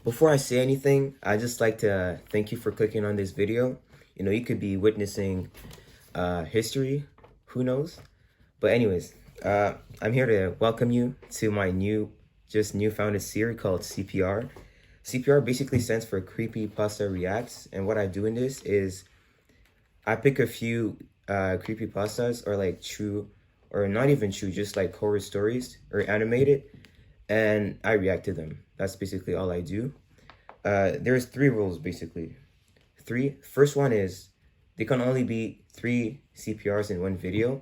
Before I say anything, I just like to thank you for clicking on this video. You could be witnessing history, who knows? But anyways, I'm here to welcome you to my new founded series called CPR. CPR basically stands for Creepy Pasta Reacts, and what I do in this is I pick a few creepy pastas or like true or not even true, just like horror stories or animated, and I react to them. That's basically all I do. There's three rules basically. Three. First one is they can only be 3 CPRs in one video,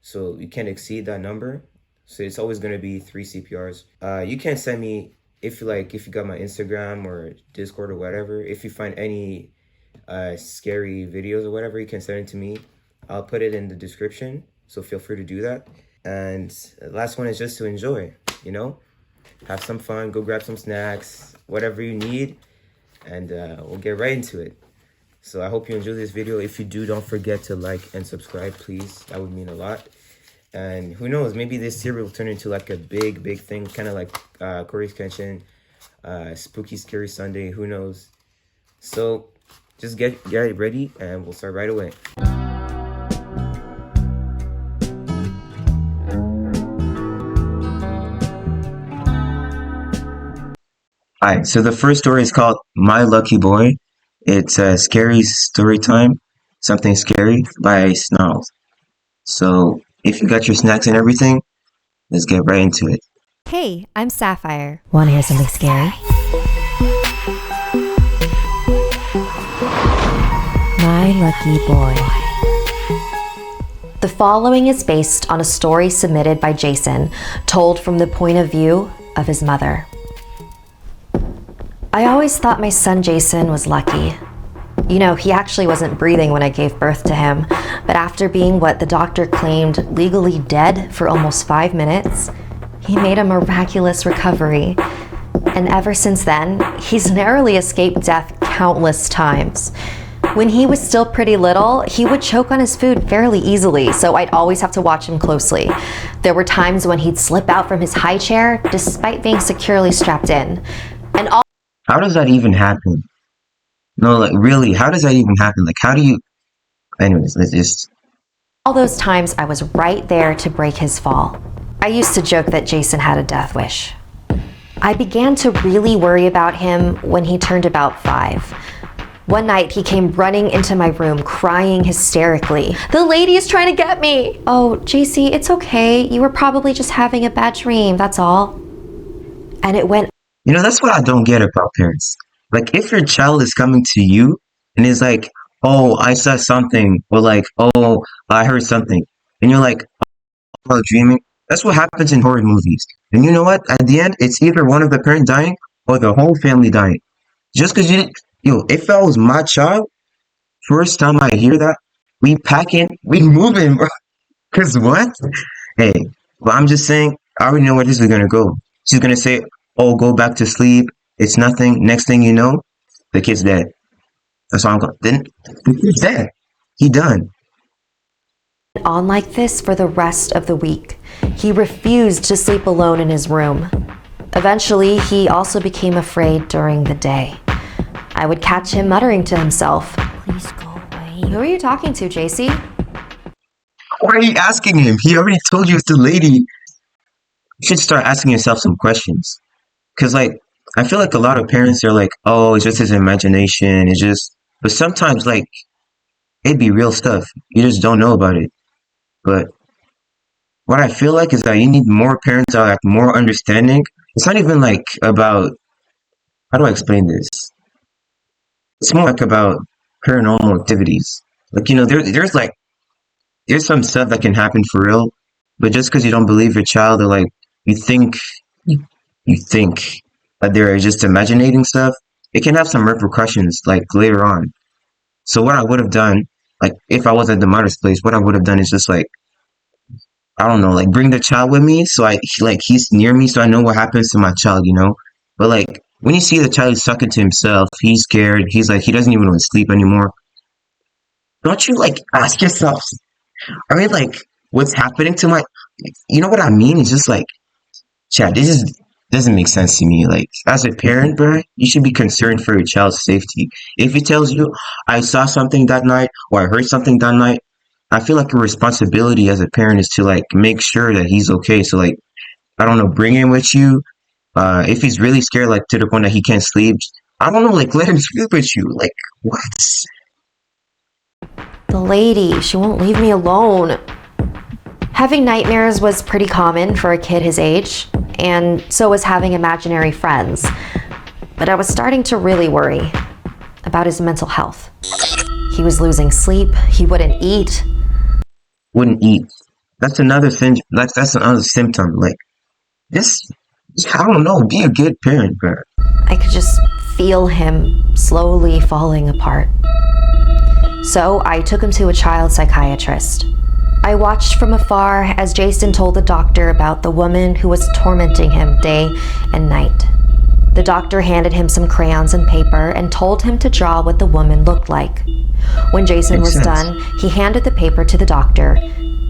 so you can't exceed that number. So it's always gonna be 3 CPRs. You can send me if you got my Instagram or Discord or whatever. If you find any scary videos or whatever, you can send it to me. I'll put it in the description, so feel free to do that. And the last one is just to enjoy, have some fun, go grab some snacks, whatever you need, and we'll get right into it. So I hope you enjoy this video. If you do, don't forget to like and subscribe, please. That would mean a lot. And who knows, maybe this series will turn into like a big thing, kind of like Corey's Kitchen, Spooky Scary Sunday, who knows. So just get ready and we'll start right away. Alright, so the first story is called My Lucky Boy. It's a scary story time, something scary by Snarls. So if you got your snacks and everything, let's get right into it. Hey, I'm Sapphire. Wanna hear something scary? My Lucky Boy. The following is based on a story submitted by Jason, told from the point of view of his mother. I always thought my son Jason was lucky. He actually wasn't breathing when I gave birth to him, but after being what the doctor claimed legally dead for almost 5 minutes, he made a miraculous recovery. And ever since then, he's narrowly escaped death countless times. When he was still pretty little, he would choke on his food fairly easily, so I'd always have to watch him closely. There were times when he'd slip out from his high chair despite being securely strapped in. And all How does that even happen? No, like really, how does that even happen? Like how do you... Anyways, let's just... All those times I was right there to break his fall. I used to joke that Jason had a death wish. I began to really worry about him when he turned about 5. One night he came running into my room crying hysterically. "The lady is trying to get me!" "Oh, JC, it's okay. You were probably just having a bad dream, that's all." And it went... That's what I don't get about parents. Like, if your child is coming to you and is like, oh, I saw something, or like, oh, I heard something, and you're like, oh, dreaming, that's what happens in horror movies. And you know what? At the end, it's either one of the parents dying or the whole family dying. Just because you didn't, if that was my child, first time I hear that, we packing, we moving, bro. Because what? Hey, well, I'm just saying, I already know where this is going to go. She's going to say, oh, go back to sleep. It's nothing. Next thing you know, the kid's dead. That's all I'm going. Then he's dead. He done. On like this for the rest of the week. He refused to sleep alone in his room. Eventually, he also became afraid during the day. I would catch him muttering to himself, "Please go away." Who are you talking to, JC? Why are you asking him? He already told you it's the lady. You should start asking yourself some questions. Because, like, I feel like a lot of parents are like, oh, it's just his imagination. It's just... But sometimes, like, it'd be real stuff. You just don't know about it. But what I feel like is that you need more parents that are, like, more understanding. It's not even, like, about... How do I explain this? It's more, like, about paranormal activities. Like, there's some stuff that can happen for real. But just because you don't believe your child, or, like, you think that they're just imagining stuff, it can have some repercussions, like, later on. So what I would have done, like, if I was at the mother's place, what I would have done is just, like, I don't know, like, bring the child with me, so he's near me, so I know what happens to my child, But, like, when you see the child is sucking to himself, he's scared, he's like, he doesn't even want to sleep anymore, don't you, like, ask yourself, I mean, like, what's happening to my... You know what I mean? It's just like, Chad, this is Doesn't make sense to me. Like, as a parent, bro, you should be concerned for your child's safety. If he tells you, I saw something that night or I heard something that night, I feel like your responsibility as a parent is to like make sure that he's okay. So like, I don't know, bring him with you. If he's really scared, like to the point that he can't sleep, I don't know, like let him sleep with you. Like, what? The lady, she won't leave me alone. Having nightmares was pretty common for a kid his age, and so was having imaginary friends. But I was starting to really worry about his mental health. He was losing sleep, he wouldn't eat. Wouldn't eat. That's another thing. That's another symptom. Like, this, I don't know, be a good parent, bro. I could just feel him slowly falling apart. So I took him to a child psychiatrist. I watched from afar as Jason told the doctor about the woman who was tormenting him day and night. The doctor handed him some crayons and paper and told him to draw what the woman looked like. When Jason was done, he handed the paper to the doctor,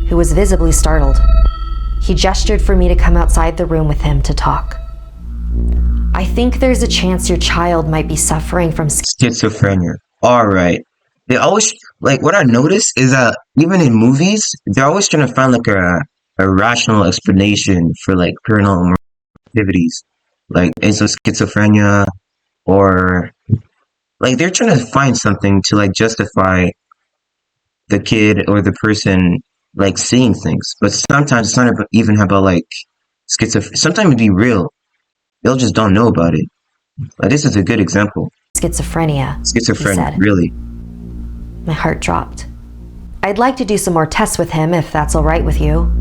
who was visibly startled. He gestured for me to come outside the room with him to talk. I think there's a chance your child might be suffering from Schizophrenia. All right. They always, like, what I noticed is that even in movies, they're always trying to find like a rational explanation for like paranormal activities, like it's a schizophrenia, or like they're trying to find something to like justify the kid or the person like seeing things. But sometimes it's not even about like schizophrenia. Sometimes it'd be real. They'll just don't know about it. Like, this is a good example. schizophrenia, he Schizophrenia, said. really. My heart dropped. I'd like to do some more tests with him if that's all right with you.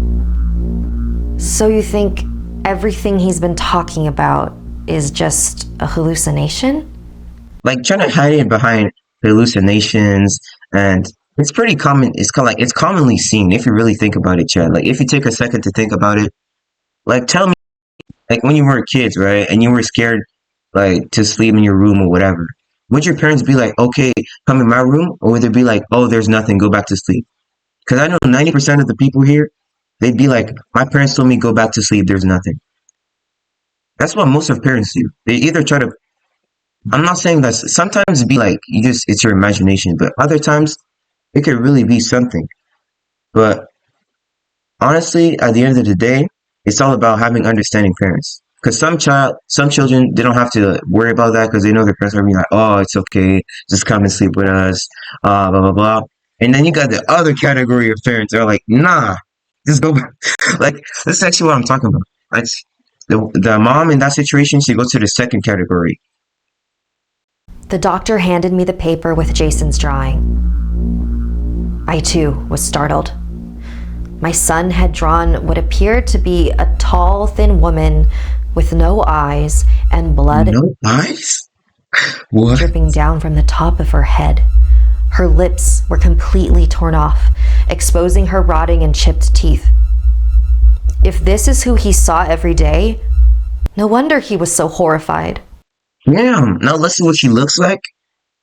So you think everything he's been talking about is just a hallucination? Like trying to hide it behind hallucinations, and it's pretty common. It's commonly seen if you really think about it, Chad. Like if you take a second to think about it, like tell me, like when you were kids, right, and you were scared, like to sleep in your room or whatever. Would your parents be like, okay, come in my room? Or would they be like, oh, there's nothing, go back to sleep? Because I know 90% of the people here, they'd be like, my parents told me go back to sleep, there's nothing. That's what most of parents do. They either try to, I'm not saying that sometimes it'd be like, it's your imagination, but other times it could really be something. But honestly, at the end of the day, it's all about having understanding parents. Because some children, they don't have to worry about that because they know their parents are being like, oh, it's okay, just come and sleep with us, blah blah blah. And then you got the other category of parents that are like, nah, just go back. Like, this is actually what I'm talking about. Like, the mom in that situation, she goes to the second category. The doctor handed me the paper with Jason's drawing. I too was startled. My son had drawn what appeared to be a tall, thin woman with no eyes and blood No eyes? What? dripping down from the top of her head. Her lips were completely torn off, exposing her rotting and chipped teeth. If this is who he saw every day, no wonder he was so horrified. Damn. Now let's see what she looks like.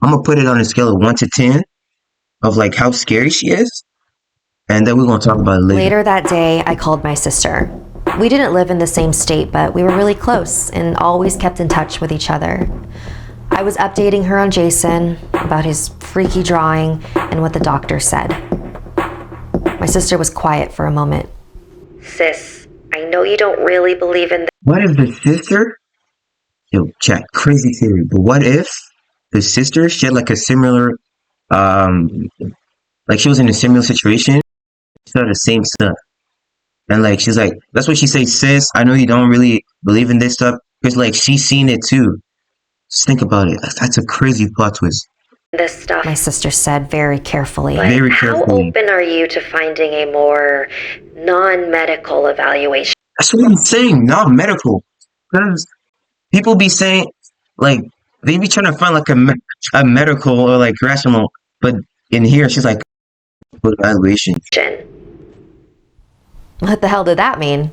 I'm gonna put it on a scale of 1 to 10 of like how scary she is. And then we're gonna talk about it later. Later that day, I called my sister. We didn't live in the same state, but we were really close and always kept in touch with each other. I was updating her on Jason, about his freaky drawing, and what the doctor said. My sister was quiet for a moment. Sis, I know you don't really believe in What if the sister? Yo, chat, crazy theory. But what if the sister, she had like a similar, like she was in a similar situation, she saw the same stuff. And like, she's like, that's what she says, sis, I know you don't really believe in this stuff. Because like, she's seen it too. Just think about it. That's a crazy plot twist. this stuff, my sister said very carefully. Very carefully. How open are you to finding a more non-medical evaluation? That's what I'm saying, not medical. Because people be saying, like, they be trying to find like a medical or like rational, but in here, she's like, evaluation. What the hell did that mean?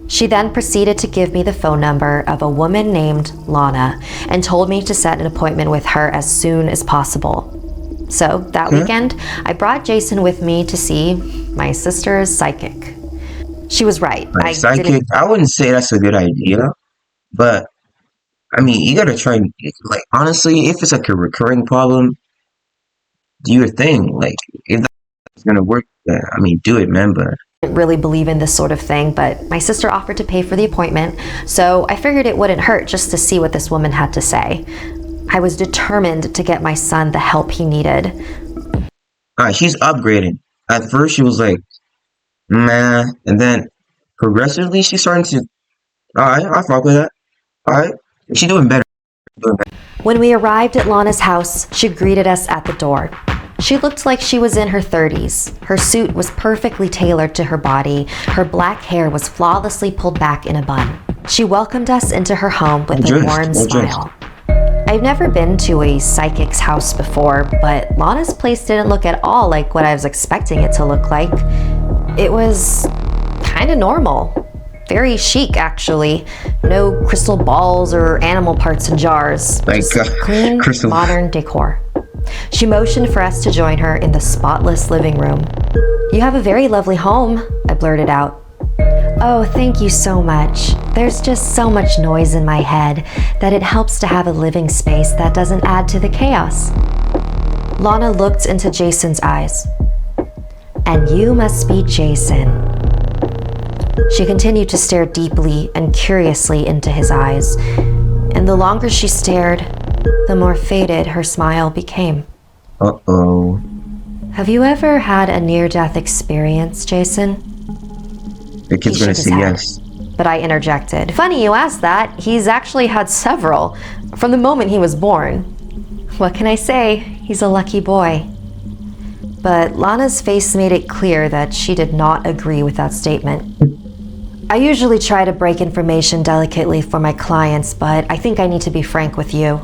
She then proceeded to give me the phone number of a woman named Lana and told me to set an appointment with her as soon as possible. So that weekend, I brought Jason with me to see my sister's psychic. She was right. Psychic? I wouldn't say that's a good idea. But I mean, you gotta try. Like honestly, if it's like a recurring problem, do your thing. Like if that's gonna work, yeah, I mean, do it, man. But Didn't really believe in this sort of thing, but my sister offered to pay for the appointment, so I figured it wouldn't hurt just to see what this woman had to say. I was determined to get my son the help he needed. she's upgrading. At first, she was like, "Nah," and then progressively, she's starting to. All right, I fuck with that. All right, she's doing better. Doing better. When we arrived at Lana's house, she greeted us at the door. She looked like she was in her 30s. Her suit was perfectly tailored to her body. Her black hair was flawlessly pulled back in a bun. She welcomed us into her home with a warm smile. I've never been to a psychic's house before, but Lana's place didn't look at all like what I was expecting it to look like. It was kind of normal. Very chic, actually. No crystal balls or animal parts in jars. Like Just clean, crystal. modern decor. She motioned for us to join her in the spotless living room. "You have a very lovely home," I blurted out. "Oh, thank you so much. There's just so much noise in my head that it helps to have a living space that doesn't add to the chaos." Lana looked into Jason's eyes. "And you must be Jason." She continued to stare deeply and curiously into his eyes, and the longer she stared, the more faded her smile became. Uh-oh. "Have you ever had a near-death experience, Jason?" The kid's He gonna shook his say head. yes. But I interjected. "Funny you asked that. He's actually had several, from the moment he was born. What can I say? He's a lucky boy." But Lana's face made it clear that she did not agree with that statement. "I usually try to break information delicately for my clients, but I think I need to be frank with you."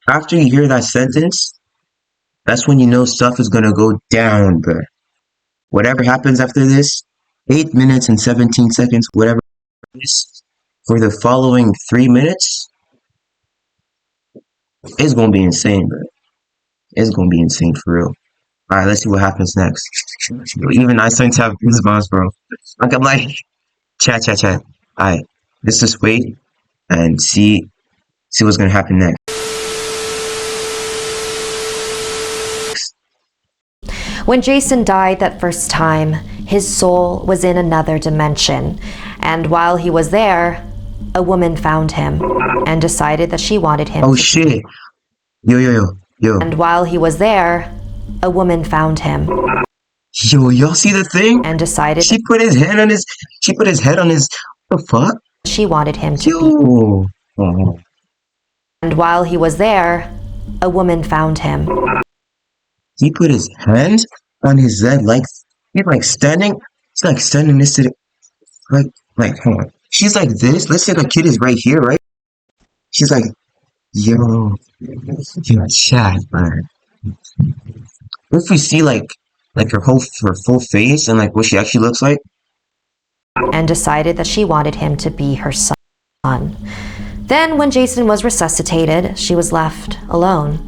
After you hear that sentence, that's when you know stuff is gonna go down, bruh. Whatever happens after this, 8 minutes and 17 seconds, whatever it is, for the following 3 minutes, it's gonna be insane, bruh. It's gonna be insane for real. Alright, let's see what happens next. Even I starting to have goosebumps, bro. Like I'm like, chat. Alright, let's just wait and see what's gonna happen next. When Jason died that first time, his soul was in another dimension, and while he was there, a woman found him and decided that she wanted him Oh to. shit. Yo. And while he was there, a woman found him Yo, y'all see the thing? and decided She put his head on his. She put his head on his. What the fuck? that she wanted him to be. Yo. Oh. And while he was there, a woman found him He put his hand on his head, like he's like standing. He's like standing next to the, like hold on. She's like this. Let's say the kid is right here, right? She's like, yo, chat, man. If we see like her full face and like what she actually looks like. and decided that she wanted him to be her son. Then, when Jason was resuscitated, she was left alone.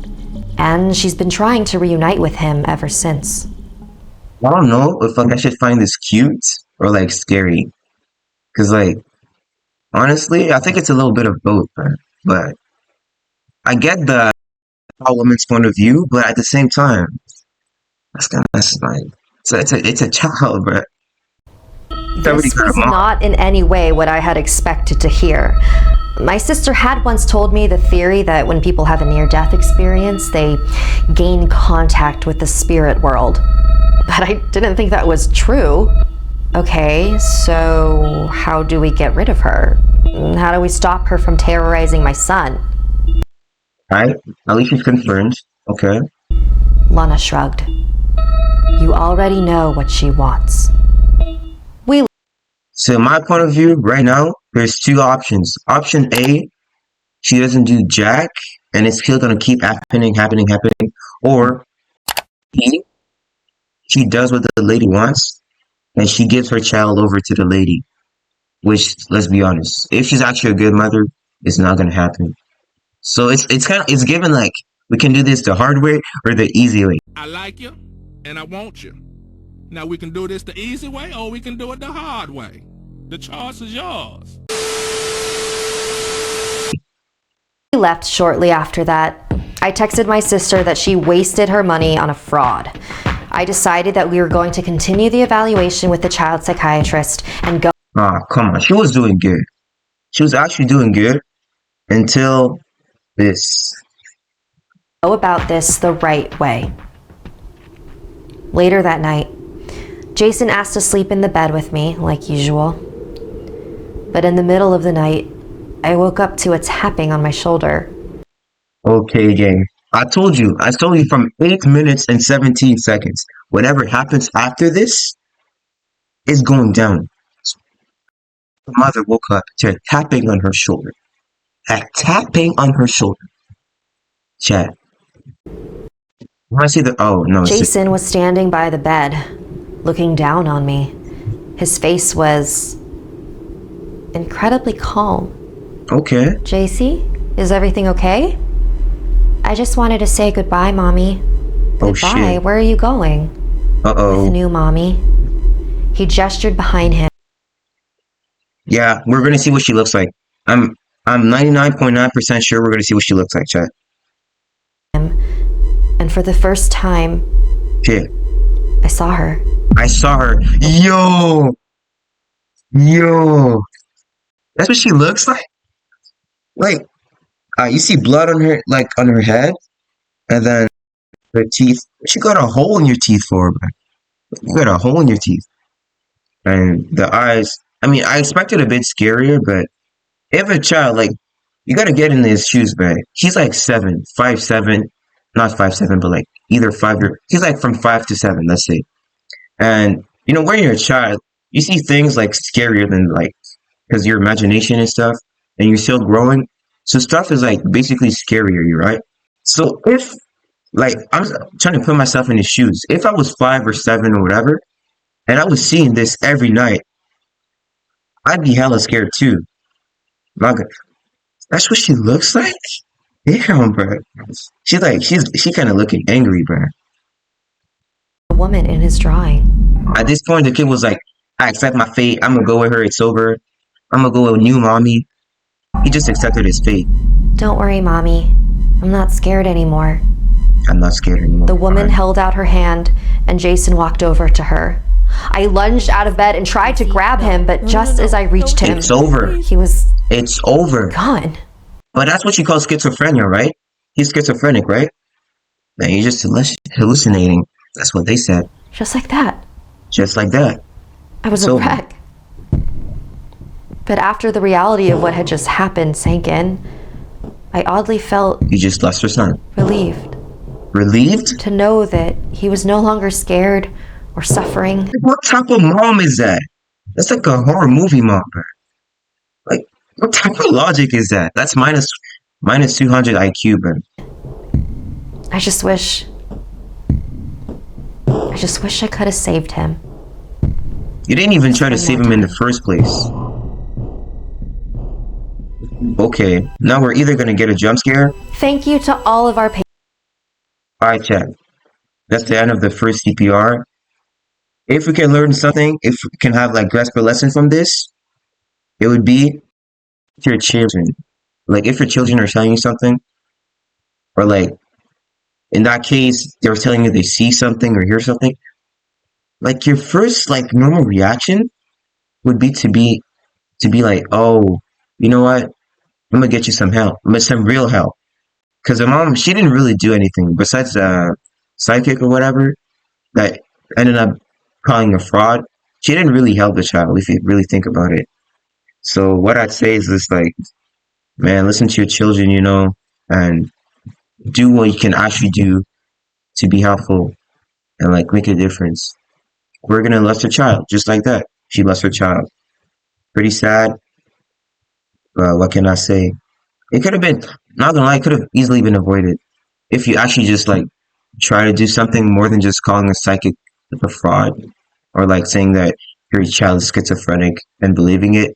And she's been trying to reunite with him ever since. I don't know if like I should find this cute or like scary, cause like honestly, I think it's a little bit of both, man. But I get the woman's point of view, but at the same time, that's like it's a child, bro. This was not in any way what I had expected to hear. My sister had once told me the theory that when people have a near-death experience, they gain contact with the spirit world. But I didn't think that was true. Okay, so how do we get rid of her? How do we stop her from terrorizing my son? Alright, at least she's concerned. Okay. Lana shrugged. You already know what she wants. So in my point of view, right now, there's two options. Option A, she doesn't do jack, and it's still gonna keep happening. Or B, she does what the lady wants, and she gives her child over to the lady. Which, let's be honest, if she's actually a good mother, it's not gonna happen. So it's given like we can do this the hard way or the easy way. I like you, and I want you. Now we can do this the easy way, or we can do it the hard way. The choice is yours. He left shortly after that. I texted my sister that she wasted her money on a fraud. I decided that we were going to continue the evaluation with the child psychiatrist and go Come on. She was doing good. She was actually doing good until this. about this the right way. Later that night, Jason asked to sleep in the bed with me, like usual. But in the middle of the night, I woke up to a tapping on my shoulder. Okay, gang. I told you from 8 minutes and 17 seconds. Whatever happens after this is going down. The mother woke up to a tapping on her shoulder. A tapping on her shoulder. Chat. When I see the no, Jason was standing by the bed, looking down on me. His face was incredibly calm. okay. JC, is everything okay? I just wanted to say goodbye, Mommy. Oh Goodbye, shit. where are you going? With Uh-oh. new Mommy. He gestured behind him. Yeah, we're gonna see what she looks like. I'm 99.9% sure we're gonna see what she looks like, chat. And for the first time, Okay. I saw her. I saw her. Yo! Yo! That's what she looks like? Like, you see blood on her, like, on her head, and then her teeth. She got a hole in your teeth for her, man. You got a hole in your teeth. And the eyes, I mean, I expected a bit scarier, but if a child, like, you gotta get in his shoes, man. He's like 7, 5'7", not 5'7", but like either 5 or, he's like from 5 to 7, let's say. And, you know, when you're a child, you see things like scarier than like, because your imagination and stuff, and you're still growing. So stuff is like basically scarier, right? So if, like, I'm trying to put myself in his shoes. If I was 5 or 7 or whatever, and I was seeing this every night, I'd be hella scared too. Like, that's what she looks like? Damn, bro. She kind of looking angry, bro. A woman in his drawing. At this point, the kid was like, I accept my fate. I'm gonna go with her. It's over. I'm gonna go with new mommy. He just accepted his fate. Don't worry, Mommy. I'm not scared anymore. I'm not scared anymore. The woman held out her hand, and Jason walked over to her. I lunged out of bed and tried to grab him, but just as I reached him, It's over. he was It's over. gone. But that's what you call schizophrenia, right? He's schizophrenic, right? Man, you're just hallucinating. That's what they said. Just like that. Just like that. I was It's a over. wreck. But after the reality of what had just happened sank in, I oddly felt You just lost your son. relieved Relieved? to know that he was no longer scared or suffering. What type of mom is that? That's like a horror movie mom, bro. Like, what type of logic is that? That's minus 200 IQ, bro. I just wish I could have saved him. You didn't even try to save him in the first place. Okay, now we're either gonna get a jump scare. Thank you to all of our patients. Alright, chat. That's the end of the first CPR. If we can learn something, if we can have like grasp a lesson from this, it would be to your children. Like if your children are telling you something, or like in that case, they're telling you they see something or hear something, like your first like normal reaction would be to be like, oh, you know what? I'm gonna get you some help, but some real help. Because the mom, she didn't really do anything besides psychic or whatever that ended up calling a fraud. She didn't really help the child if you really think about it. So what I'd say is this, like, man, listen to your children, you know, and do what you can actually do to be helpful and like make a difference. We're gonna lost her child just like that. She lost her child. Pretty sad. What can I say? It could have been, not gonna lie, it could have easily been avoided if you actually just like try to do something more than just calling a psychic a fraud or like saying that your child is schizophrenic and believing it.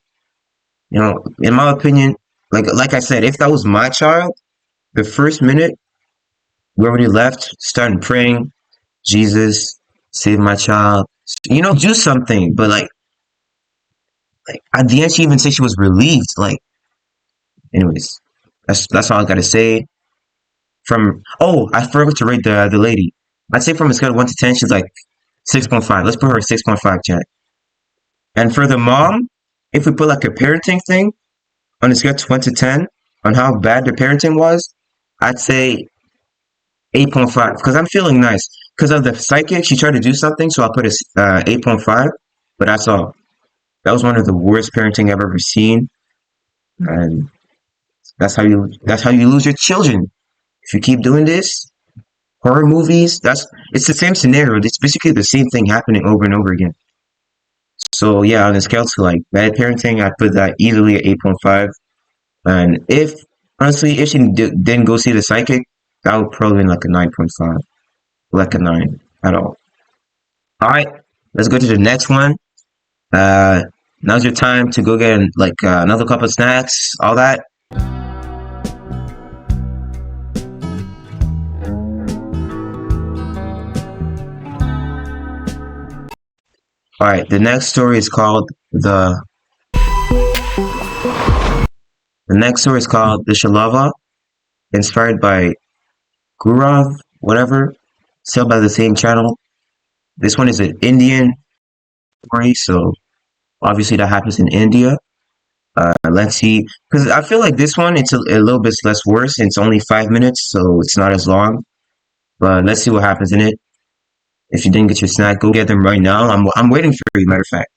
You know, in my opinion, like I said, if that was my child, the first minute we already left, starting praying, Jesus, save my child. You know, do something, but like Like at the end, she even said she was relieved. Like, anyways, that's all I gotta say. From I forgot to rate the lady. I'd say from a scale of 1 to 10, she's like 6.5. Let's put her at 6.5, chat. And for the mom, if we put like a parenting thing on a scale of 1 to 10 on how bad the parenting was, I'd say 8.5 because I'm feeling nice. Because of the psychic, she tried to do something, so I'll put a 8.5. But that's all. That was one of the worst parenting I've ever seen, and that's how you lose your children. If you keep doing this, horror movies, it's the same scenario. It's basically the same thing happening over and over again. So yeah, on a scale to like bad parenting, I put that easily at 8.5. And if honestly, if she didn't go see the psychic, that would probably be like a 9.5, like a 9 at all. All right, let's go to the next one. Uh, Now's your time to go get like another cup of snacks, all that. All right, the next story is called the Shalava, inspired by Gurav, whatever, still by the same channel. This one is an Indian story, so obviously that happens in India. Let's see, because I feel like this one it's a little bit less worse. And it's only 5 minutes, so it's not as long. But let's see what happens in it. If you didn't get your snack, go get them right now. I'm waiting for you. Matter of fact,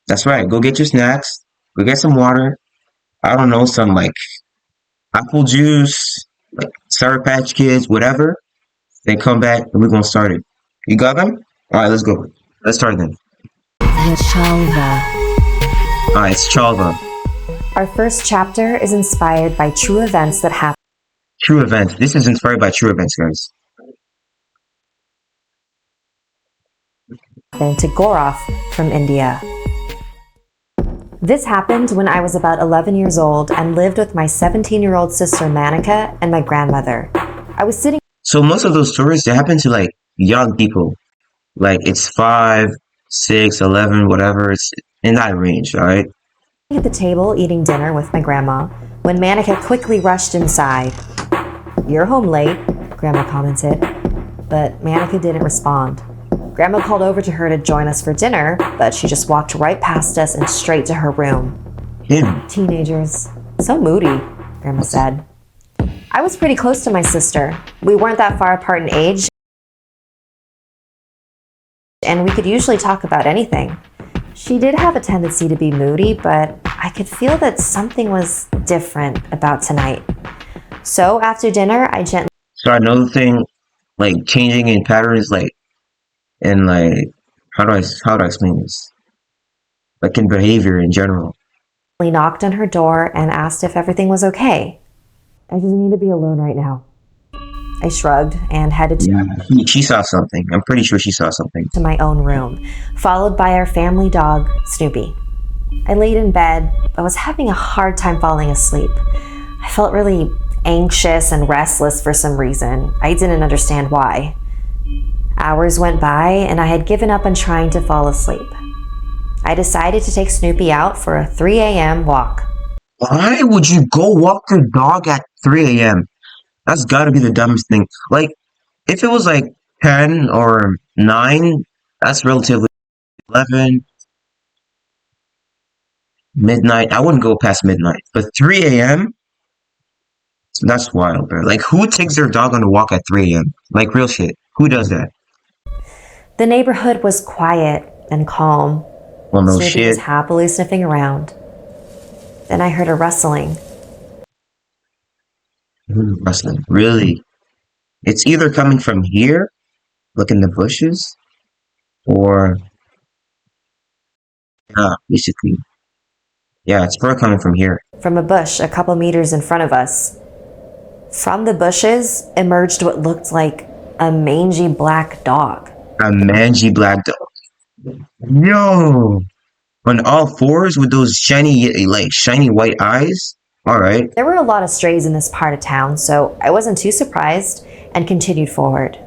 that's right. Go get your snacks. Go get some water. I don't know, some like apple juice, like Sour Patch Kids, whatever. Then come back and we're gonna start it. You got them? All right, let's go. Let's start then. All right, it's Chalva. Our first chapter is inspired by true events that happened. True events. This is inspired by true events, guys. To Gaurav from India. This happened when I was about 11 years old and lived with my 17-year-old sister Manika and my grandmother. I was sitting. So most of those stories, they happen to like young people. Like it's 5, 6, 11, whatever. It's in that range, all right? At the table eating dinner with my grandma when Manika quickly rushed inside. "You're home late," Grandma commented, but Manika didn't respond. Grandma called over to her to join us for dinner, but she just walked right past us and straight to her room. Him. "Teenagers. So moody," Grandma said. I was pretty close to my sister. We weren't that far apart in age, and we could usually talk about anything. She did have a tendency to be moody, but I could feel that something was different about tonight. So after dinner, I gently... So another thing, like changing in patterns, like, and like, how do I explain this? Like in behavior in general. knocked on her door and asked if everything was okay. "I just need to be alone right now." I shrugged and headed She saw something. I'm pretty sure she saw something. to my own room, followed by our family dog, Snoopy. I laid in bed, but was having a hard time falling asleep. I felt really anxious and restless for some reason. I didn't understand why. Hours went by, and I had given up on trying to fall asleep. I decided to take Snoopy out for a 3 a.m. walk. Why would you go walk your dog at 3 a.m.? That's gotta be the dumbest thing. Like, if it was like 10 or 9, that's relatively 11, midnight. I wouldn't go past midnight. But 3 a.m.? That's wild, bro. Like, who takes their dog on a walk at 3 a.m.? Like, real shit. Who does that? The neighborhood was quiet and calm. Well, no Snoopy shit. was happily sniffing around. Then I heard a rustling. Rustling. Really? It's either coming from here, look in the bushes, or basically, yeah, it's probably coming from here. From a bush a couple meters in front of us. From the bushes emerged what looked like a mangy black dog. A mangy black dog. Yo, on all fours with those shiny white eyes. All right. There were a lot of strays in this part of town, so I wasn't too surprised and continued forward.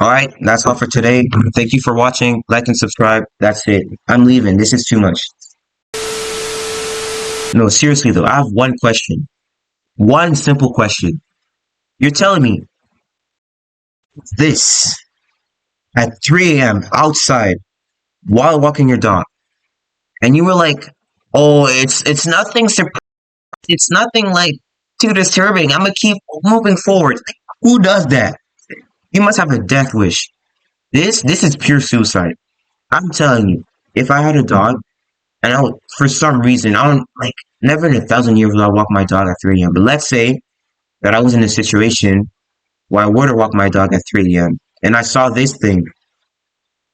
All right, that's all for today. Thank you for watching. Like and subscribe. That's it. I'm leaving. This is too much. No, seriously though, I have one question. One simple question. You're telling me this at 3 a.m. outside while walking your dog, and you were like, "Oh, it's nothing. It's nothing like too disturbing. I'm gonna keep moving forward." Like, who does that? You must have a death wish. This is pure suicide. I'm telling you. If I had a dog, and for some reason, I don't like never in a thousand years would I walk my dog at 3 a.m. But let's say that I was in a situation where I were to walk my dog at 3 a.m. and I saw this thing.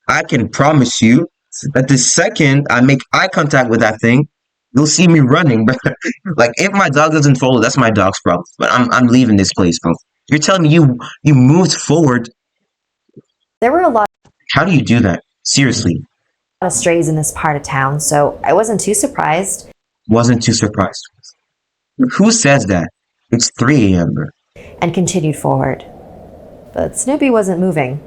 I can promise you that the second I make eye contact with that thing, you'll see me running. But like if my dog doesn't follow, that's my dog's problem. But I'm leaving this place, bro. You're telling me you moved forward. There were a lot How do you do that? Seriously. of strays in this part of town, so I wasn't too surprised. Wasn't too surprised. Who says that? It's 3 a.m. bro. And continued forward. But Snoopy wasn't moving.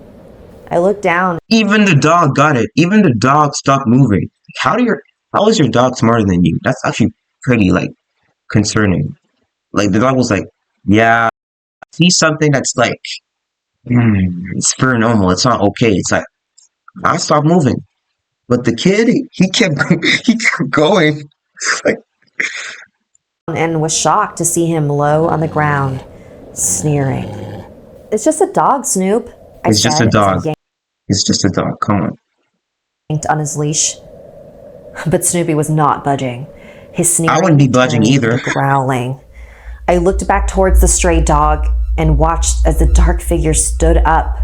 I looked down. Even the dog got it. Even the dog stopped moving. How is your dog smarter than you? That's actually pretty like concerning. Like the dog was like, yeah, see something that's like it's paranormal. It's not okay. It's like I stopped moving. But the kid, he kept he kept going. Like And was shocked to see him low on the ground, sneering. It's just a dog, Snoop. It's just a dog. It's just a dog. Come on. Yanked on his leash. But Snoopy was not budging. His sneering I wouldn't be budging turned either. to growling. I looked back towards the stray dog and watched as the dark figure stood up,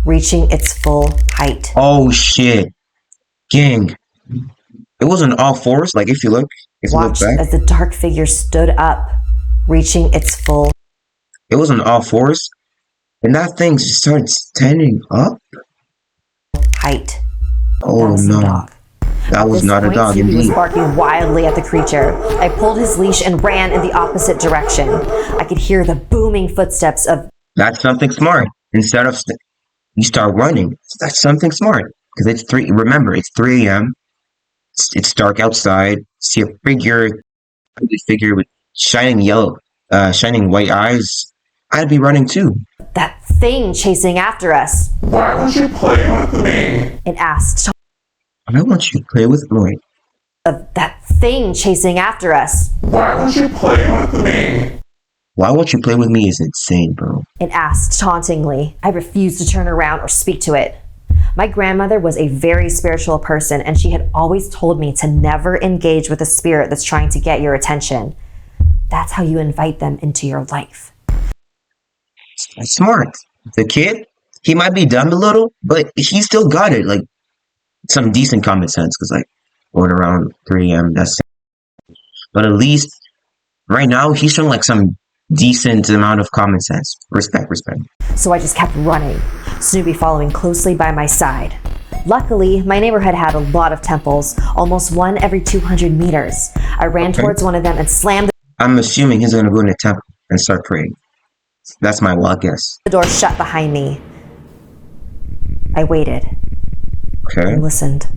reaching its full height. Oh shit. Gang. It wasn't all fours. Like if you look Watched back. as the dark figure stood up, reaching its full It wasn't all fours. And that thing just started standing up. height. Oh That was the no. dog. That was At this not a point, dog Snoopy was indeed. barking wildly at the creature. I pulled his leash and ran in the opposite direction. I could hear the booming footsteps of That's something smart. Instead of you start running. That's something smart. Because it's 3, remember, it's 3 a.m. It's dark outside. See a figure with shining white eyes. I'd be running too. that thing chasing after us. Why don't you play with me? It asked. I want you to play with me. Of that thing chasing after us. Why don't you play with me? Why won't you play with me is insane, bro. It asked tauntingly. I refused to turn around or speak to it. My grandmother was a very spiritual person, and she had always told me to never engage with a spirit that's trying to get your attention. That's how you invite them into your life. That's smart. The kid, he might be dumb a little, but he still got it. Like some decent common sense. Because like going around 3 a.m. That's. But at least right now he's showing like some decent amount of common sense. Respect. So I just kept running, Snoopy following closely by my side. Luckily, my neighborhood had a lot of temples, almost one every 200 meters. I ran towards one of them and slammed I'm assuming he's gonna go in the temple and start praying. That's my wild guess. the door shut behind me. I waited Okay. and listened.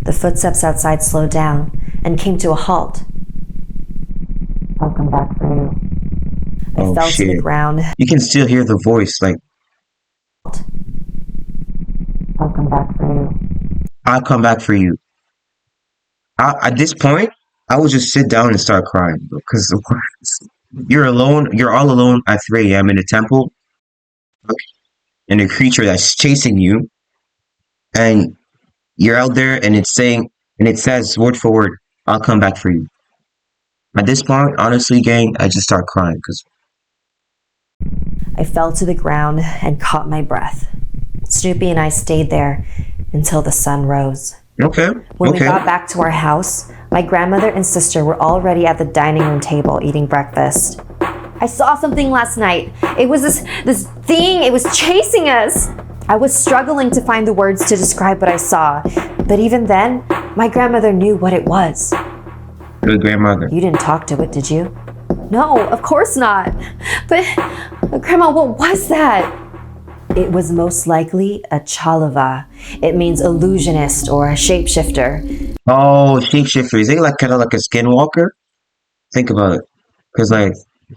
The footsteps outside slowed down and came to a halt. I'll come back for you. I Oh fell to the shit. ground. You can still hear the voice like, I'll come back for you. I'll come back for you. At this point, I would just sit down and start crying because you're alone. You're all alone at 3 a.m. in a temple, and a creature that's chasing you, and you're out there, and it's saying, and it says word for word, "I'll come back for you." At this point, honestly, gang, I just start crying because I fell to the ground and caught my breath. Snoopy and I stayed there until the sun rose. okay, When we okay. got back to our house, my grandmother and sister were already at the dining room table eating breakfast. I saw something last night. It was this thing. It was chasing us. I was struggling to find the words to describe what I saw. But even then, my grandmother knew what it was. Good grandmother. You didn't talk to it, did you? No, of course not. But, Grandma, what was that? It was most likely a chalava. It means illusionist or a shapeshifter. Oh, shapeshifter. Is it like kind of like a skinwalker? Think about it. Because like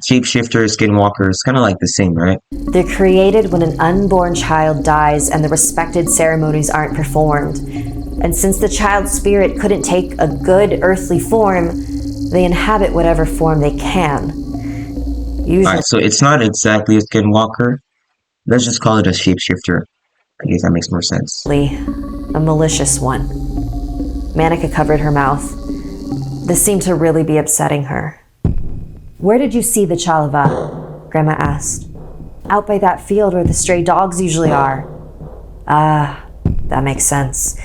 shapeshifter, skinwalker, it's kind of like the same, right? They're created when an unborn child dies and the respected ceremonies aren't performed. And since the child's spirit couldn't take a good earthly form, they inhabit whatever form they can. Usually, Alright, so it's not exactly a skinwalker. Let's just call it a shapeshifter. I guess that makes more sense. a malicious one. Manica covered her mouth. This seemed to really be upsetting her. Where did you see the chalava? Grandma asked. Out by that field where the stray dogs usually are. Ah, that makes sense.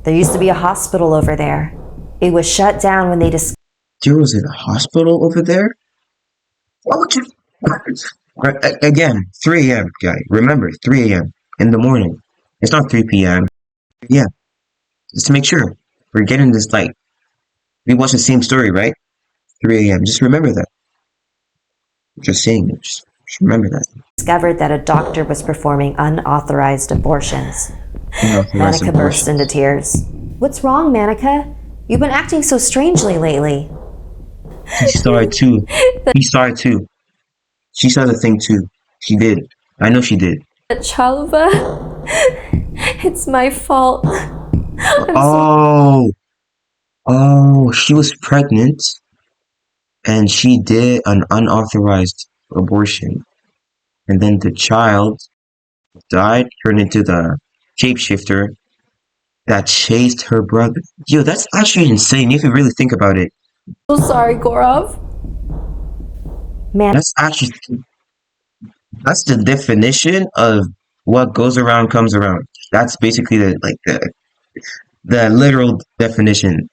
There used to be a hospital over there. It was shut down when they discovered. There was a hospital over there? Why would you... Again, 3 a.m., guy. Remember, 3 a.m. in the morning. It's not 3 p.m. Yeah, just to make sure. We're getting this, like... We watch the same story, right? 3 a.m. Just remember that. Just saying it. Just remember that. Discovered that a doctor was performing unauthorized abortions. Unauthorized Manica burst into tears. What's wrong, Manica? You've been acting so strangely lately. He saw it too. He saw it too. She saw the thing too. She did. I know she did. Chalva, it's my fault. Oh, she was pregnant and she did an unauthorized abortion. And then the child died, turned into the shapeshifter that chased her brother. Yo, that's actually insane if you really think about it. So sorry, Gorov. Man, That's the definition of what goes around comes around. That's basically the literal definition.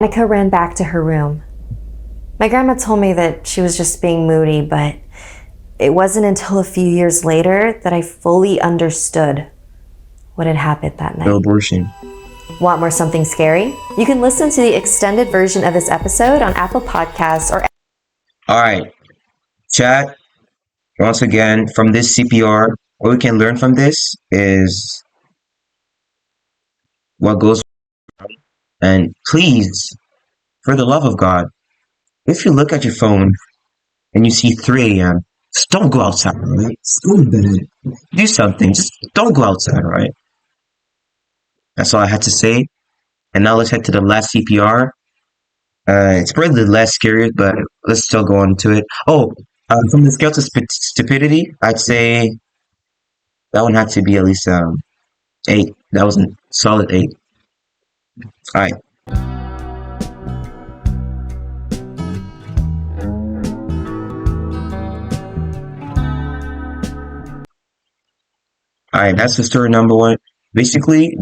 Manica ran back to her room. My grandma told me that she was just being moody, but it wasn't until a few years later that I fully understood what had happened that night. The abortion. Want more something scary? You can listen to the extended version of this episode on Apple Podcasts or... Alright, chat. Once again, from this CPR, what we can learn from this is what goes on. And please, for the love of God, if you look at your phone and you see 3 a.m., just don't go outside, alright? Do something. Just don't go outside, alright? That's all I had to say. And now let's head to the last CPR. It's probably the less scary, but let's still go on to it. From the scale to stupidity, I'd say that one had to be at least 8. That was a solid 8. Alright. Alright, that's the story number 1. Basically,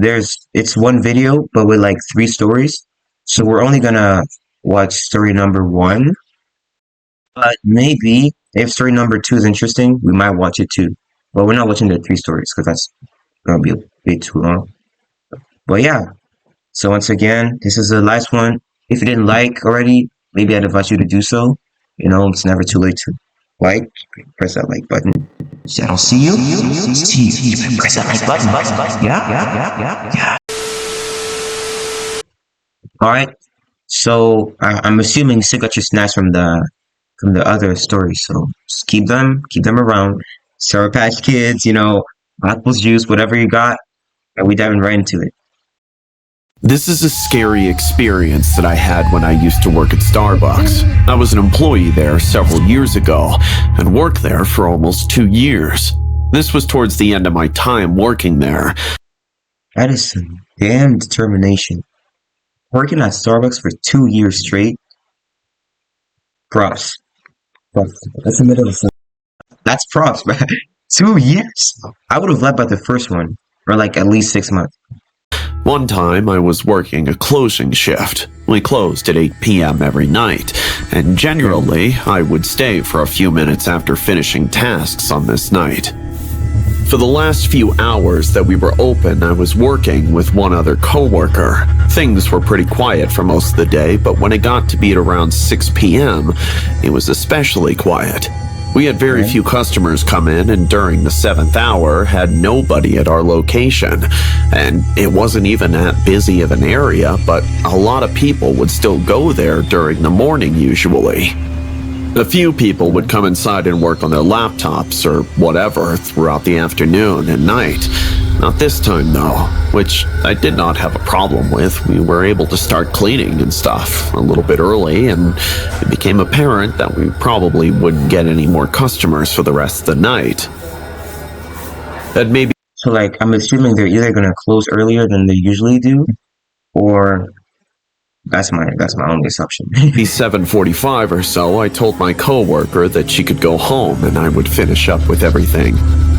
it's one video, but with like 3 stories. So we're only gonna watch story number 1. But maybe if story number 2 is interesting, we might watch it too. But we're not watching the 3 stories because that's gonna be a bit too long. But yeah. So once again, this is the last one. If you didn't like already, maybe I'd advise you to do so. You know, it's never too late to like. Press that like button. I don't see you. See you. Press that like button. Yeah. All right. So I'm assuming you still got your snacks from the other stories. So just keep them around. Sour Patch Kids, you know, apples juice, whatever you got, and we diving right into it. This is a scary experience that I had when I used to work at Starbucks. I was an employee there several years ago and worked there for almost 2 years. This was towards the end of my time working there. That is some damn determination. Working at Starbucks for 2 years straight. Props. That's the middle of the... That's props, man. 2 years? I would have left by the first one, or like at least 6 months. One time I was working a closing shift. We closed at 8 p.m. every night, and generally I would stay for a few minutes after finishing tasks on this night. For the last few hours that we were open, I was working with one other coworker. Things were pretty quiet for most of the day, but when it got to be at around 6 p.m., it was especially quiet. We had very few customers come in, and during the 7th hour had nobody at our location. And it wasn't even that busy of an area, but a lot of people would still go there during the morning usually. A few people would come inside and work on their laptops or whatever throughout the afternoon and night. Not this time though, which I did not have a problem with. We were able to start cleaning and stuff a little bit early, and it became apparent that we probably wouldn't get any more customers for the rest of the night. That maybe So like, I'm assuming they're either gonna close earlier than they usually do, or that's my only assumption. 7:45 or so, I told my coworker that she could go home and I would finish up with everything.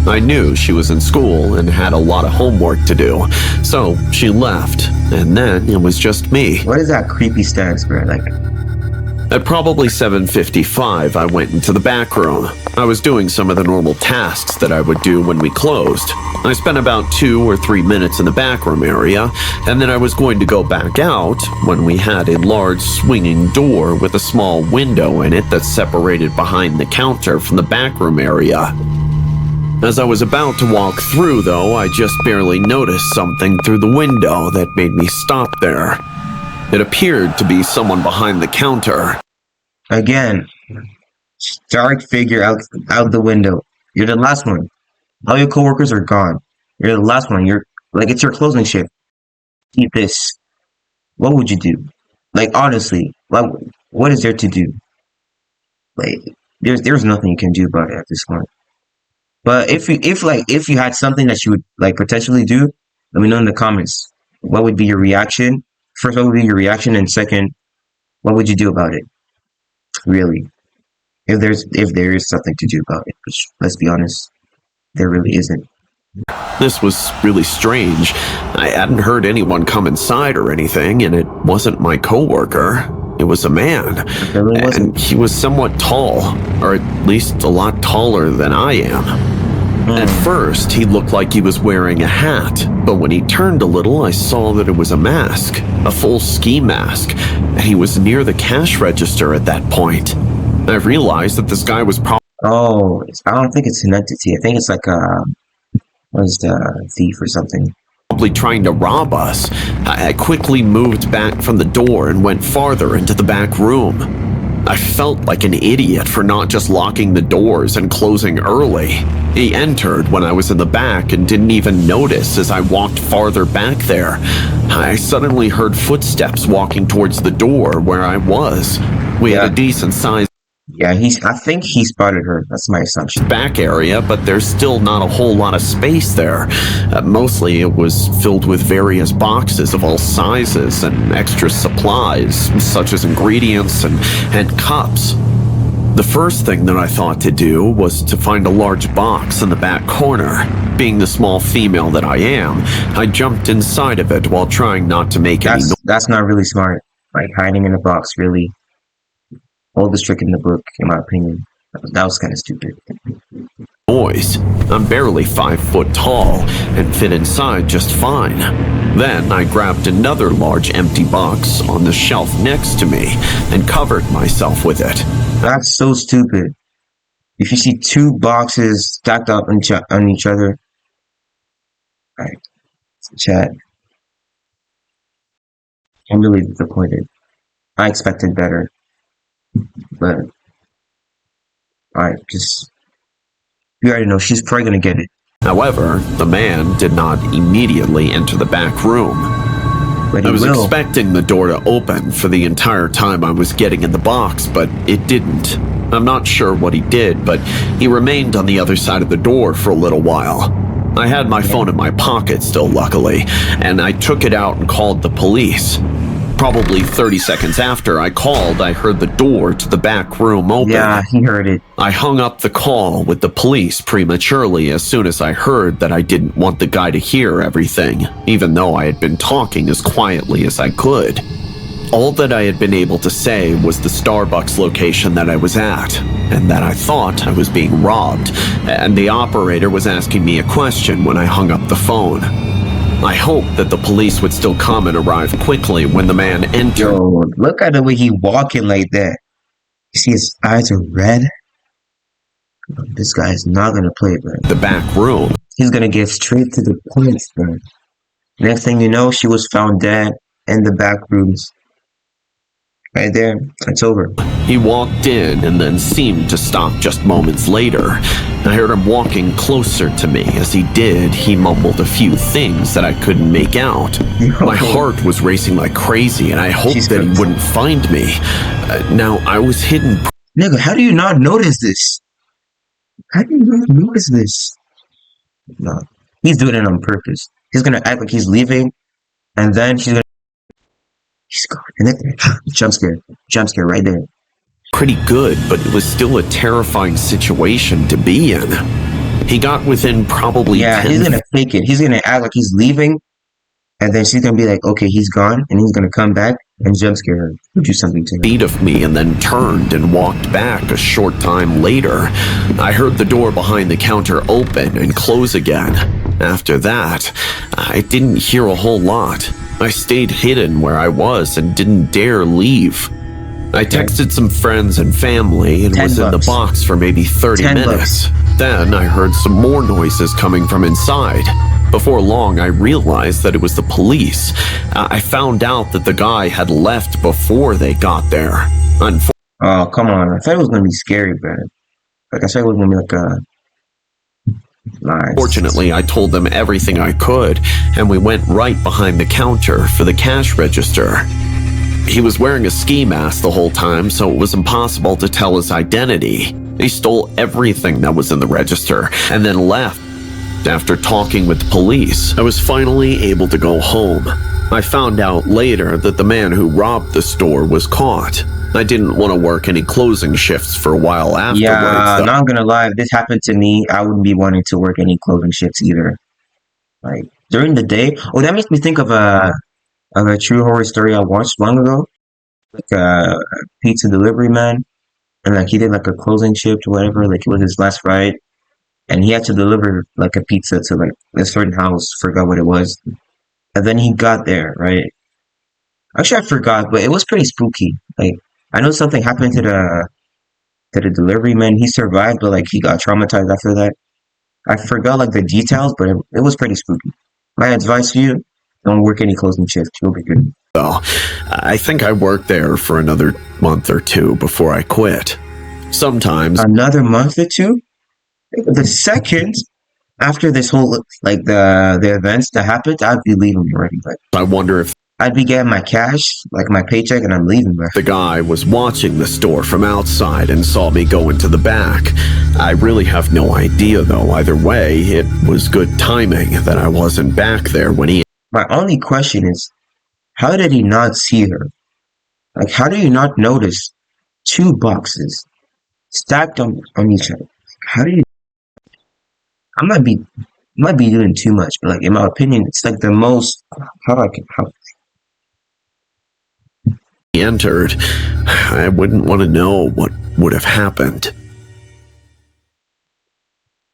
I knew she was in school and had a lot of homework to do, so she left, and then it was just me. What is that creepy stance, bro? Like, At probably 7:55, I went into the back room. I was doing some of the normal tasks that I would do when we closed. I spent about 2 or 3 minutes in the back room area, and then I was going to go back out when we had a large swinging door with a small window in it that separated behind the counter from the back room area. As I was about to walk through, though, I just barely noticed something through the window that made me stop there. It appeared to be someone behind the counter. again, dark figure out the window. You're the last one. All your coworkers are gone. You're the last one. You're like, it's your closing shift. Keep this. What would you do? Like, honestly, what is there to do? Like, there's nothing you can do about it at this point. But if you had something that you would like potentially do, let me know in the comments. What would be your reaction? First, what would be your reaction, and second, what would you do about it? Really, if there is something to do about it, which, let's be honest, there really isn't. This was really strange. I hadn't heard anyone come inside or anything, and it wasn't my coworker. It was a man. It really wasn't. And he was somewhat tall, or at least a lot taller than I am. At first, he looked like he was wearing a hat, but when he turned a little, I saw that it was a mask, a full ski mask, and he was near the cash register at that point. I realized that this guy was Oh, I don't think it's an entity. I think it's like what is the thief or something? probably trying to rob us. I quickly moved back from the door and went farther into the back room. I felt like an idiot for not just locking the doors and closing early. He entered when I was in the back and didn't even notice as I walked farther back there. I suddenly heard footsteps walking towards the door where I was. We had a decent size Yeah, I think he spotted her. That's my assumption. back area, but there's still not a whole lot of space there. Mostly it was filled with various boxes of all sizes and extra supplies, such as ingredients and cups. The first thing that I thought to do was to find a large box in the back corner. Being the small female that I am, I jumped inside of it while trying not to make any That's not really smart. Like, hiding in a box, really. Oldest trick in the book, in my opinion. That was kind of stupid. noise. I'm barely 5 foot tall and fit inside just fine. Then I grabbed another large empty box on the shelf next to me and covered myself with it. That's so stupid. If you see 2 boxes stacked up on each other, alright, chat. I'm really disappointed. I expected better, but alright, you already know she's probably gonna get it. However, the man did not immediately enter the back room. But he I was will. expecting the door to open for the entire time I was getting in the box, but it didn't. I'm not sure what he did, but he remained on the other side of the door for a little while. I had my phone in my pocket still, luckily, and I took it out and called the police. Probably 30 seconds after I called, I heard the door to the back room open. Yeah, he heard it. I hung up the call with the police prematurely as soon as I heard that I didn't want the guy to hear everything, even though I had been talking as quietly as I could. All that I had been able to say was the Starbucks location that I was at, and that I thought I was being robbed, and the operator was asking me a question when I hung up the phone. I hoped that the police would still come and arrive quickly when the man entered. Yo, look at the way he walking like that. You see his eyes are red? This guy is not gonna play, bro. The back room. He's gonna get straight to the point, bro. Next thing you know, she was found dead in the back rooms. Right there, it's over. He walked in and then seemed to stop just moments later. I heard him walking closer to me. As he did, he mumbled a few things that I couldn't make out. My heart was racing like crazy, and I hoped that he wouldn't find me. Now, I was hidden. Nigga, how do you not notice this? How do you not notice this? No, he's doing it on purpose. He's gonna act like he's leaving, and then he's gone. And then jump scare right there. Pretty good, but it was still a terrifying situation to be in. He got within probably 10 he's gonna fake it. He's gonna act like he's leaving, and then she's gonna be like, okay, he's gone, and he's gonna come back and jump scare her, do something to her. feet of me and then turned and walked back a short time later. I heard the door behind the counter open and close again. After that, I didn't hear a whole lot. I stayed hidden where I was and didn't dare leave. I texted some friends and family and was in the box for maybe 30 minutes. Then I heard some more noises coming from inside. Before long, I realized that it was the police. I found out that the guy had left before they got there. Oh, come on. I thought it was going to be scary, man. Like, I thought it was going to be like a... Nice. Fortunately, I told them everything I could, and we went right behind the counter for the cash register. He was wearing a ski mask the whole time, so it was impossible to tell his identity. He stole everything that was in the register and then left. After talking with the police, I was finally able to go home. I found out later that the man who robbed the store was caught. I didn't want to work any closing shifts for a while afterwards. Yeah, not gonna lie, if this happened to me, I wouldn't be wanting to work any closing shifts either. Like, during the day... Oh, that makes me think of a true horror story I watched long ago. Like a pizza delivery man. And like he did like a closing shift or whatever, like it was his last ride. And he had to deliver like a pizza to like a certain house, forgot what it was. And then he got there, right? Actually, I forgot, but it was pretty spooky. Like, I know something happened to the delivery man. He survived, but like he got traumatized after that. I forgot like the details, but it was pretty spooky. My advice to you, don't work any closing shifts. You'll be good. Well, I think I worked there for another month or two before I quit. Sometimes... Another month or two? The second after this whole, like, the events that happened, I'd be leaving already. But I wonder if I'd be getting my cash, like my paycheck, and I'm leaving, bro. the guy was watching the store from outside and saw me go into the back. I really have no idea, though. Either way, it was good timing that I wasn't back there when he... My only question is, how did he not see her? Like, how do you not notice two boxes stacked on each other? How do you... I might be doing too much, but like in my opinion, it's like the most... How He entered, I wouldn't want to know what would have happened.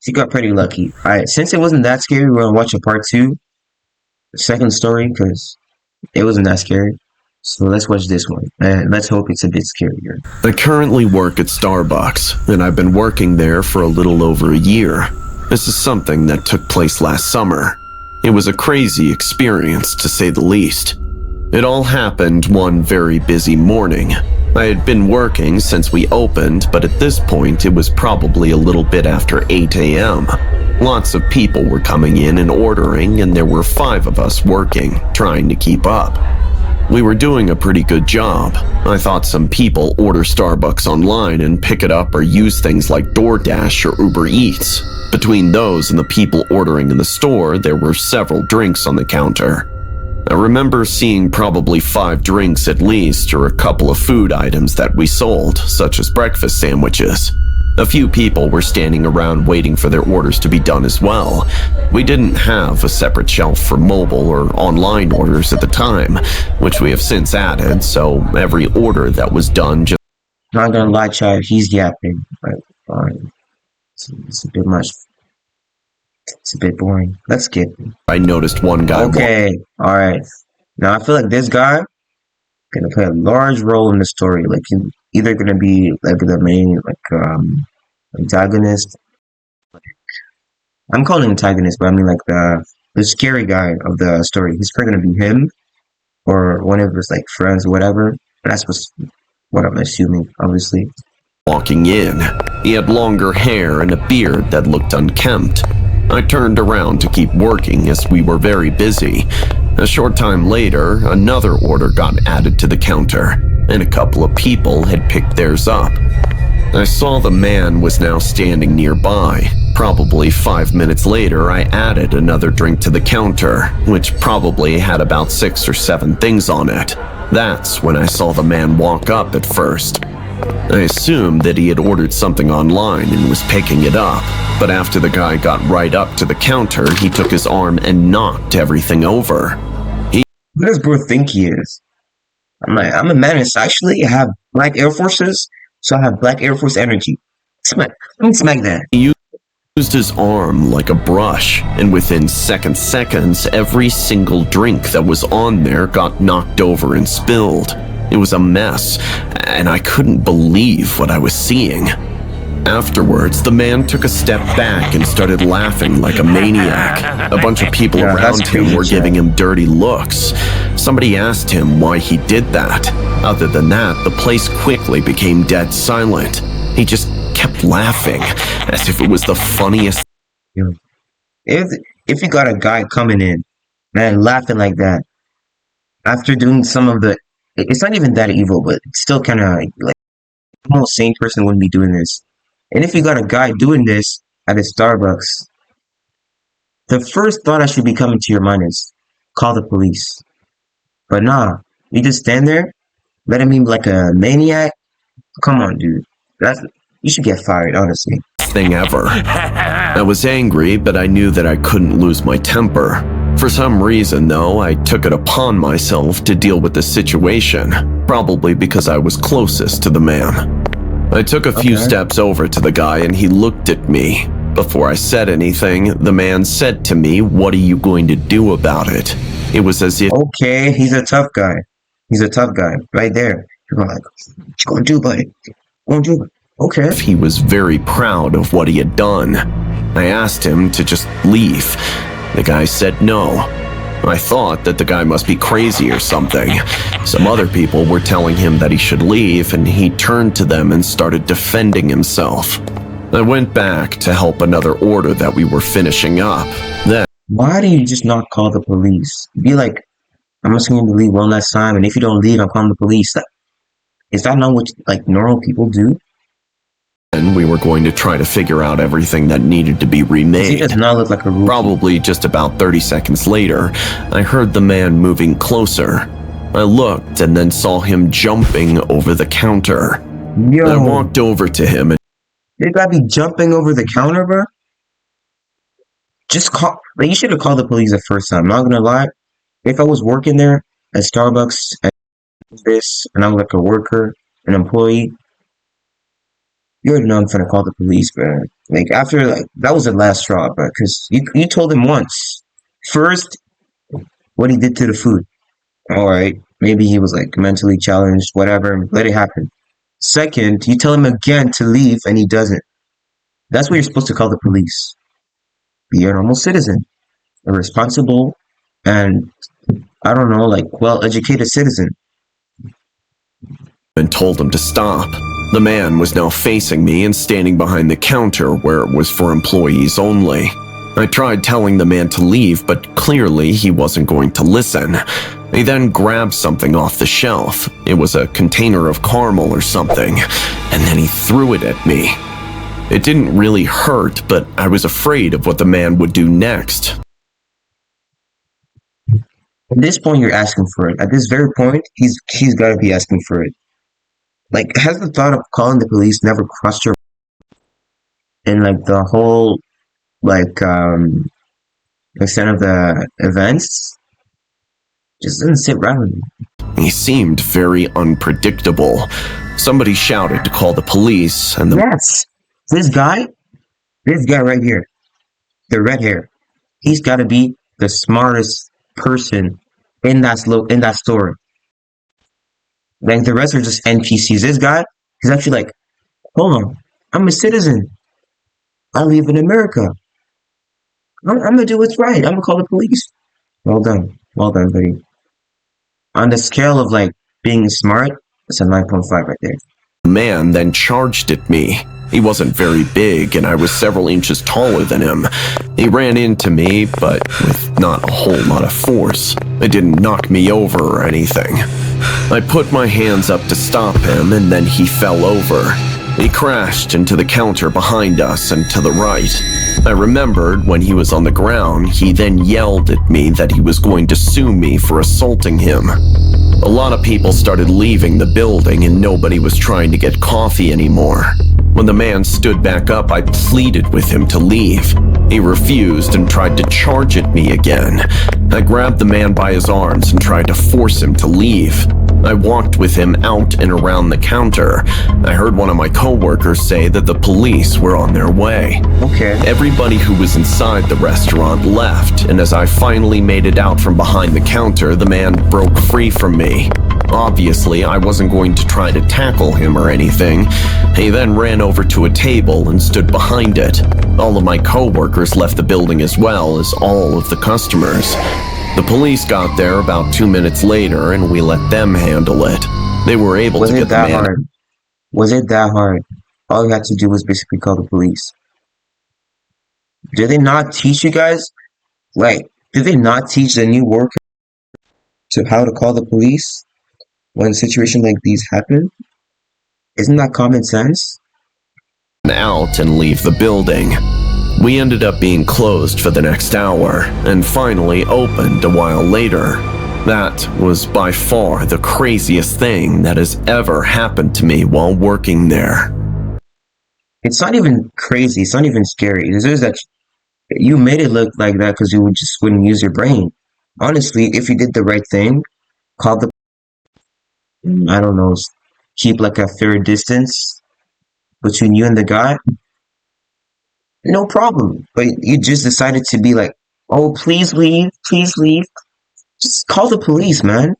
She got pretty lucky. Alright, since it wasn't that scary, we're gonna watch a part 2, the second story, because it wasn't that scary. So let's watch this one, and let's hope it's a bit scarier. I currently work at Starbucks, and I've been working there for a little over a year. This is something that took place last summer. It was a crazy experience, to say the least. It all happened one very busy morning. I had been working since we opened, but at this point it was probably a little bit after 8 a.m. Lots of people were coming in and ordering, and there were 5 of us working, trying to keep up. We were doing a pretty good job. I thought some people order Starbucks online and pick it up or use things like DoorDash or Uber Eats. Between those and the people ordering in the store, there were several drinks on the counter. I remember seeing probably 5 drinks at least, or a couple of food items that we sold, such as breakfast sandwiches. A few people were standing around waiting for their orders to be done as well. We didn't have a separate shelf for mobile or online orders at the time, which we have since added, so every order that was done just... Not gonna lie, Chad, he's yapping. Like, fine. It's a bit much. It's a bit boring. Let's skip. I noticed one guy... Okay, alright. Now I feel like this guy gonna play a large role in the story. Like, he's either gonna be like the main, like antagonist. I'm calling him antagonist, but I mean like the scary guy of the story. He's probably gonna be him or one of his like friends or whatever. That's what I'm assuming, obviously. Walking in, he had longer hair and a beard that looked unkempt. I turned around to keep working as we were very busy. A short time later, another order got added to the counter, and a couple of people had picked theirs up. I saw the man was now standing nearby. Probably 5 minutes later, I added another drink to the counter, which probably had about 6 or 7 things on it. That's when I saw the man walk up at first. I assumed that he had ordered something online and was picking it up, but after the guy got right up to the counter, he took his arm and knocked everything over. Who does bro think he is? I'm a menace. Actually, I have black Air Forces, so I have black Air Force energy. Let me smack that. He used his arm like a brush, and within seconds, every single drink that was on there got knocked over and spilled. It was a mess, and I couldn't believe what I was seeing. Afterwards, the man took a step back and started laughing like a maniac. A bunch of people around him were giving him dirty looks. Somebody asked him why he did that. Other than that, the place quickly became dead silent. He just kept laughing, as if it was the funniest. If you got a guy coming in, man, laughing like that, after doing some of the, it's not even that evil, but it's still kind of like, a normal sane person wouldn't be doing this. And if you got a guy doing this at a Starbucks, the first thought that should be coming to your mind is, call the police. But nah, you just stand there, letting me like a maniac. Come on, dude. You should get fired, honestly. Thing ever. I was angry, but I knew that I couldn't lose my temper. For some reason, though, I took it upon myself to deal with the situation, probably because I was closest to the man. I took a few steps over to the guy and he looked at me. Before I said anything, the man said to me, "What are you going to do about it?" It was as if... Okay, he's a tough guy. He's a tough guy, right there. You're like, what you gonna do, buddy? What you gonna do? Okay. He was very proud of what he had done. I asked him to just leave. The guy said no. I thought that the guy must be crazy or something. Some other people were telling him that he should leave, and he turned to them and started defending himself. I went back to help another order that we were finishing up. Then, why do you just not call the police? Be like, I'm just going to leave one last time, and if you don't leave, I'm calling the police. Is that not what like normal people do? and we were going to try to figure out everything that needed to be remade. He does not look like a rookie. Probably just about 30 seconds later, I heard the man moving closer. I looked and then saw him jumping over the counter. Yo, I walked over to him and they gotta be jumping over the counter, bro. Just call. Like, you should have called the police the first time. Not gonna lie, if I was working there at Starbucks at this, and I'm like a worker, an employee, you already know I'm gonna call the police, bro. Like after that was the last straw, bro. Because you told him once, first, what he did to the food. All right, maybe he was like mentally challenged, whatever. Let it happen. Second, you tell him again to leave, and he doesn't. That's what you're supposed to call the police. Be a normal citizen, a responsible, and I don't know, like well-educated citizen. told him to stop. The man was now facing me and standing behind the counter where it was for employees only. I tried telling the man to leave, but clearly he wasn't going to listen. He then grabbed something off the shelf. It was a container of caramel or something, and then he threw it at me. It didn't really hurt, but I was afraid of what the man would do next. At this point, you're asking for it. At this very point, he's got to be asking for it. Like, has the thought of calling the police never crossed your mind? And like the whole extent of the events just didn't sit right with me. He seemed very unpredictable. Somebody shouted to call the police, and Yes, this guy right here, the red hair, he's got to be the smartest person in that story. Like the rest are just NPCs. This guy, he's actually like, hold on, I'm a citizen. I live in America. I'm gonna do what's right. I'm gonna call the police. Well done. Well done, buddy. On the scale of like being smart, it's a 9.5 right there. The man then charged at me. He wasn't very big, and I was several inches taller than him. He ran into me, but with not a whole lot of force. It didn't knock me over or anything. I put my hands up to stop him, and then he fell over. He crashed into the counter behind us and to the right. I remembered when he was on the ground, he then yelled at me that he was going to sue me for assaulting him. A lot of people started leaving the building and nobody was trying to get coffee anymore. When the man stood back up, I pleaded with him to leave. He refused and tried to charge at me again. I grabbed the man by his arms and tried to force him to leave. I walked with him out and around the counter. I heard one of my coworkers say that the police were on their way. Okay. Everybody who was inside the restaurant left, and as I finally made it out from behind the counter, the man broke free from me. Obviously, I wasn't going to try to tackle him or anything. He then ran over to a table and stood behind it. All of my coworkers left the building as well as all of the customers. The police got there about 2 minutes later and we let them handle it. They were able to get the man. Hard? Was it that hard? All you had to do was basically call the police. Did they not teach you guys? Like, did they not teach the new worker to how to call the police when situations like these happen? Isn't that common sense? Out and leave the building. We ended up being closed for the next hour and finally opened a while later. That was by far the craziest thing that has ever happened to me while working there. It's not even crazy. It's not even scary. It's just that you made it look like that because you just wouldn't use your brain. Honestly, if you did the right thing, call the, I don't know, keep like a fair distance between you and the guy, no problem. But you just decided to be like, oh, please leave, please leave. Just call the police, man.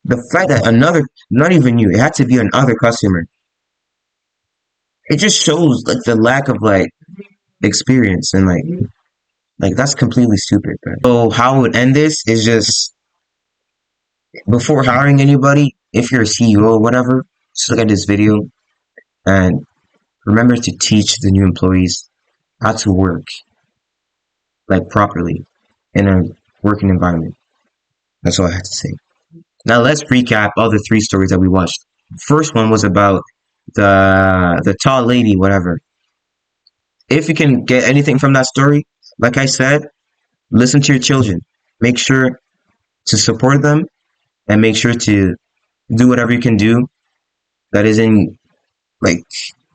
The fact that another, not even you, it had to be another customer. It just shows like the lack of like experience and like that's completely stupid, man. So how I would end this is just before hiring anybody, if you're a CEO or whatever, just look at this video and remember to teach the new employees how to work like properly in a working environment. That's all I had to say. Now let's recap all the 3 stories that we watched. First one was about the tall lady, whatever. If you can get anything from that story, like I said, listen to your children. Make sure to support them and make sure to do whatever you can do that is in like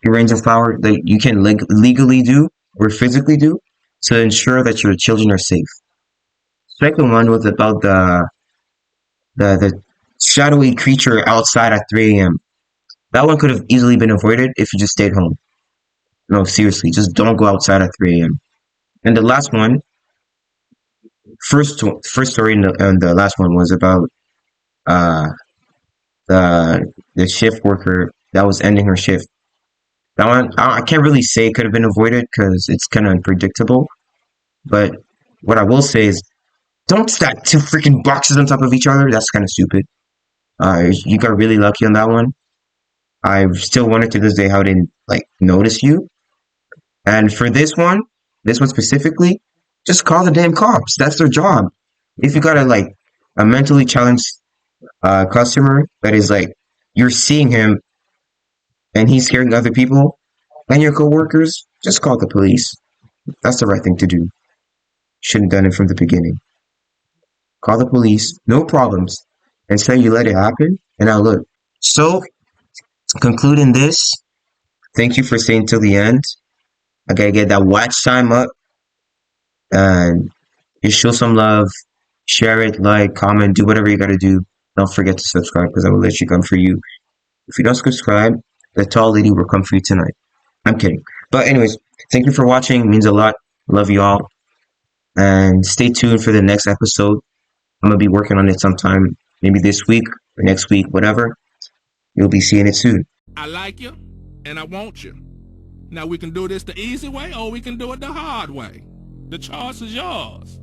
your range of power that you can legally do or physically do to ensure that your children are safe. Second one was about the shadowy creature outside at 3 a.m. That one could have easily been avoided if you just stayed home. No, seriously, just don't go outside at 3 a.m. And the last one, first story and the last one was about the shift worker that was ending her shift. That one, I can't really say it could have been avoided because it's kind of unpredictable. But what I will say is, don't stack 2 freaking boxes on top of each other. That's kind of stupid. You got really lucky on that one. I still wonder to this day how they didn't like notice you. And for this one specifically, just call the damn cops. That's their job. If you got a mentally challenged customer that is like you're seeing him and he's scaring other people and your coworkers, just call the police. That's the right thing to do. Shouldn't have done it from the beginning. Call the police, no problems, and say you let it happen. And now look. So, concluding this, thank you for staying till the end. I gotta get that watch time up, and you show some love, share it, like, comment, do whatever you gotta do. Don't forget to subscribe because I will let you come for you. If you don't subscribe, the tall lady will come for you tonight. I'm kidding. But anyways, thank you for watching. It means a lot. Love you all. And stay tuned for the next episode. I'm going to be working on it sometime, maybe this week or next week, whatever. You'll be seeing it soon. I like you and I want you. Now we can do this the easy way or we can do it the hard way. The choice is yours.